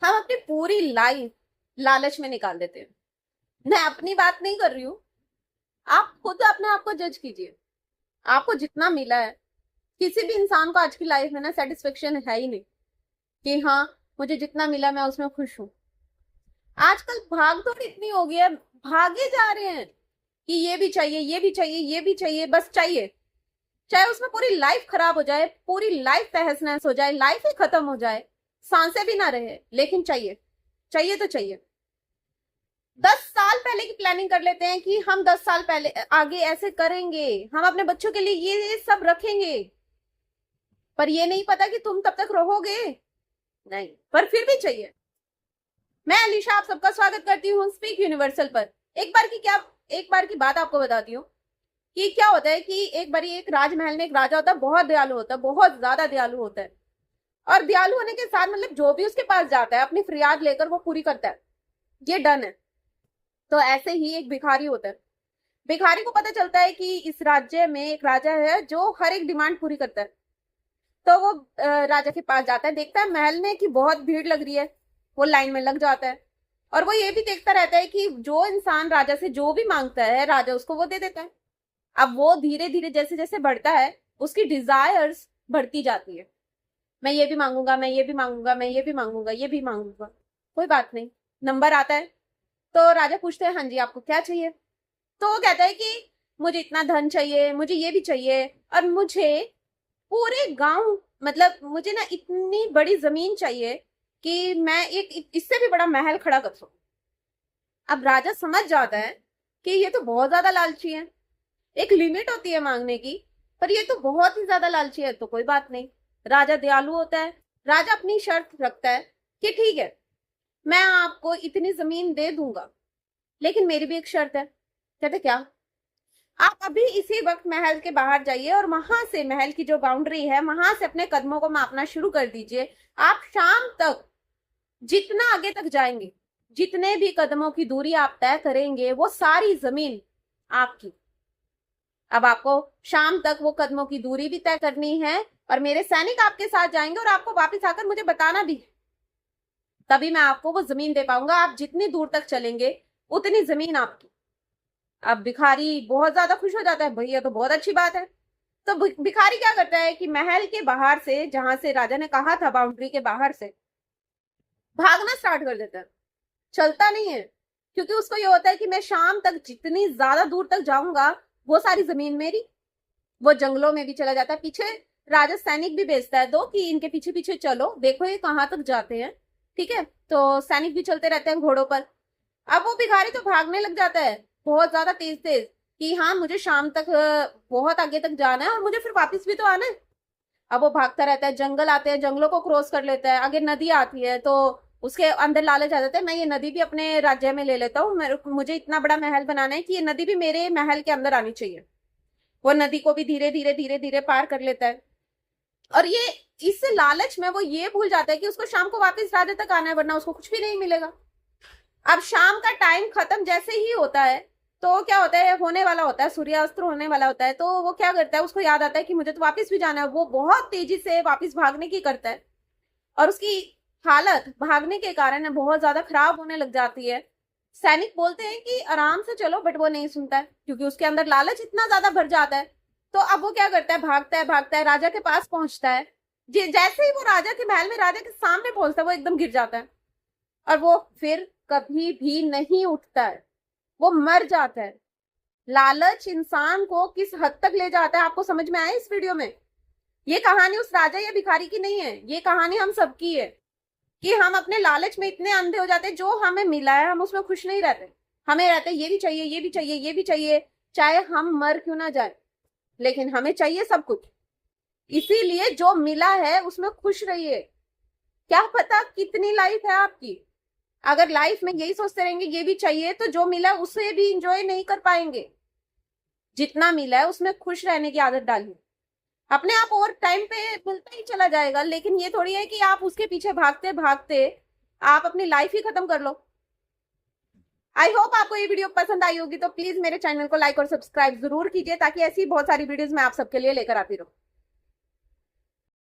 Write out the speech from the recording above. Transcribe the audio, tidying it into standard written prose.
हम अपनी पूरी लाइफ लालच में निकाल देते हैं। मैं अपनी बात नहीं कर रही हूँ, आप खुद अपने आप को जज कीजिए। आपको जितना मिला है, किसी भी इंसान को आज की लाइफ में ना सेटिस्फेक्शन है ही नहीं कि हाँ मुझे जितना मिला मैं उसमें खुश हूँ। आजकल भाग दौड़ इतनी हो गई है, भागे जा रहे हैं कि ये भी चाहिए, ये भी चाहिए, ये भी चाहिए, बस चाहिए। चाहे उसमें पूरी लाइफ खराब हो जाए, पूरी लाइफ तहस नहस हो जाए, लाइफ ही खत्म हो जाए, सांसें भी ना रहे, लेकिन चाहिए। चाहिए तो चाहिए। 10 साल पहले की प्लानिंग कर लेते हैं कि हम 10 साल पहले आगे ऐसे करेंगे, हम अपने बच्चों के लिए ये सब रखेंगे। पर ये नहीं पता कि तुम तब तक रहोगे नहीं, पर फिर भी चाहिए। मैं अलीशा आप सबका स्वागत करती हूँ स्पीक यूनिवर्सल पर। एक बार की बात आपको बताती हूँ कि क्या होता है कि एक बार एक राजमहल में एक राजा होता है, बहुत दयालु होता है, बहुत ज्यादा दयालु होता है। और दयालु होने के साथ मतलब जो भी उसके पास जाता है अपनी फरियाद लेकर वो पूरी करता है, ये डन है। तो ऐसे ही एक भिखारी होता है। भिखारी को पता चलता है कि इस राज्य में एक राजा है जो हर एक डिमांड पूरी करता है। तो वो राजा के पास जाता है, देखता है महल में कि बहुत भीड़ लग रही है, वो लाइन में लग जाता है। और वो ये भी देखता रहता है कि जो इंसान राजा से जो भी मांगता है राजा उसको वो दे देता है। अब वो धीरे धीरे जैसे जैसे बढ़ता है उसकी डिजायर्स बढ़ती जाती है। मैं ये भी मांगूंगा, मैं ये भी मांगूंगा, मैं ये भी मांगूंगा, ये भी मांगूंगा। कोई बात नहीं, नंबर आता है तो राजा पूछते हैं हाँ जी आपको क्या चाहिए। तो वो कहता है कि मुझे इतना धन चाहिए, मुझे ये भी चाहिए, और मुझे पूरे गांव मतलब मुझे ना इतनी बड़ी जमीन चाहिए कि मैं एक इससे भी बड़ा महल खड़ा कर सकूं। अब राजा समझ जाता है कि ये तो बहुत ज्यादा लालची है। एक लिमिट होती है मांगने की, पर ये तो बहुत ही ज्यादा लालची है। तो कोई बात नहीं, राजा दयालु होता है। राजा अपनी शर्त रखता है कि ठीक है मैं आपको इतनी जमीन दे दूंगा, लेकिन मेरी भी एक शर्त है। कहते क्या? आप अभी इसी वक्त महल के बाहर जाइए और वहां से महल की जो बाउंड्री है वहां से अपने कदमों को मापना शुरू कर दीजिए। आप शाम तक जितना आगे तक जाएंगे, जितने भी कदमों की दूरी आप तय करेंगे, वो सारी जमीन आपकी। अब आपको शाम तक वो कदमों की दूरी भी तय करनी है और मेरे सैनिक आपके साथ जाएंगे और आपको वापस आकर मुझे बताना भी है, तभी मैं आपको वो जमीन दे पाऊंगा। आप जितनी दूर तक चलेंगे उतनी जमीन आपकी। अब भिखारी बहुत ज्यादा खुश हो जाता है, भैया तो बहुत अच्छी बात है। तो भिखारी क्या करता है कि महल के बाहर से, जहां से राजा ने कहा था बाउंड्री के बाहर से, भागना स्टार्ट कर देता है। चलता नहीं है, क्योंकि उसको ये होता है कि मैं शाम तक जितनी ज्यादा दूर तक जाऊंगा वो सारी जमीन मेरी। वो जंगलों में भी चला जाता है, पीछे राजा सैनिक भी भेजता है दो कि इनके पीछे पीछे चलो, देखो ये कहाँ तक जाते हैं। ठीक है, तो सैनिक भी चलते रहते हैं घोड़ों पर। अब वो भिखारी तो भागने लग जाता है बहुत ज्यादा तेज तेज कि हाँ मुझे शाम तक बहुत आगे तक जाना है और मुझे फिर वापस भी तो आना है। अब वो भागता रहता है, जंगल आते हैं, जंगलों को क्रॉस कर लेता है, आगे नदी आती है, तो उसके अंदर लालच आ जाता है मैं ये नदी भी अपने राज्य में ले लेता हूँ, मुझे इतना बड़ा महल बनाना है कि ये नदी भी मेरे महल के अंदर आनी चाहिए। वो नदी को भी धीरे धीरे धीरे धीरे पार कर लेता है। और ये इस लालच में वो ये भूल जाता है कि उसको शाम को वापस राजा तक आना है, वरना उसको कुछ भी नहीं मिलेगा। अब शाम का टाइम खत्म जैसे ही होता है तो क्या होता है, होने वाला होता है, सूर्यास्त होने वाला होता है, तो वो क्या करता है, उसको याद आता है कि मुझे तो वापस भी जाना है। वो बहुत तेजी से वापस भागने की करता है और उसकी हालत भागने के कारण बहुत ज्यादा खराब होने लग जाती है। सैनिक बोलते हैं कि आराम से चलो, बट वो नहीं सुनता है क्योंकि उसके अंदर लालच इतना ज्यादा भर जाता है। तो अब वो क्या करता है, भागता है भागता है, राजा के पास पहुंचता है। जैसे ही वो राजा के महल में राजा के सामने पहुंचता है वो एकदम गिर जाता है और वो फिर कभी भी नहीं उठता है, वो मर जाता है। लालच इंसान को किस हद तक ले जाता है आपको समझ में आया इस वीडियो में? ये कहानी उस राजा या भिखारी की नहीं है, ये कहानी हम सबकी है कि हम अपने लालच में इतने अंधे हो जाते हैं, जो हमें मिला है हम उसमें खुश नहीं रहते। हमें रहते ये भी चाहिए, ये भी चाहिए, ये भी चाहिए, चाहे हम मर क्यों ना जाए, लेकिन हमें चाहिए सब कुछ। इसीलिए जो मिला है उसमें खुश रहिए। क्या पता कितनी लाइफ है आपकी, अगर लाइफ में यही सोचते रहेंगे ये भी चाहिए तो जो मिला है उसे भी इंजॉय नहीं कर पाएंगे। जितना मिला है उसमें खुश रहने की आदत डालिए, अपने आप और टाइम पे मिलता ही चला जाएगा। लेकिन ये थोड़ी है कि आप उसके पीछे भागते भागते आप अपनी लाइफ ही खत्म कर लो। आई होप आपको ये वीडियो पसंद आई होगी, तो प्लीज मेरे चैनल को लाइक और सब्सक्राइब जरूर कीजिए ताकि ऐसी बहुत सारी वीडियोस मैं आप सबके लिए लेकर आती रहूं।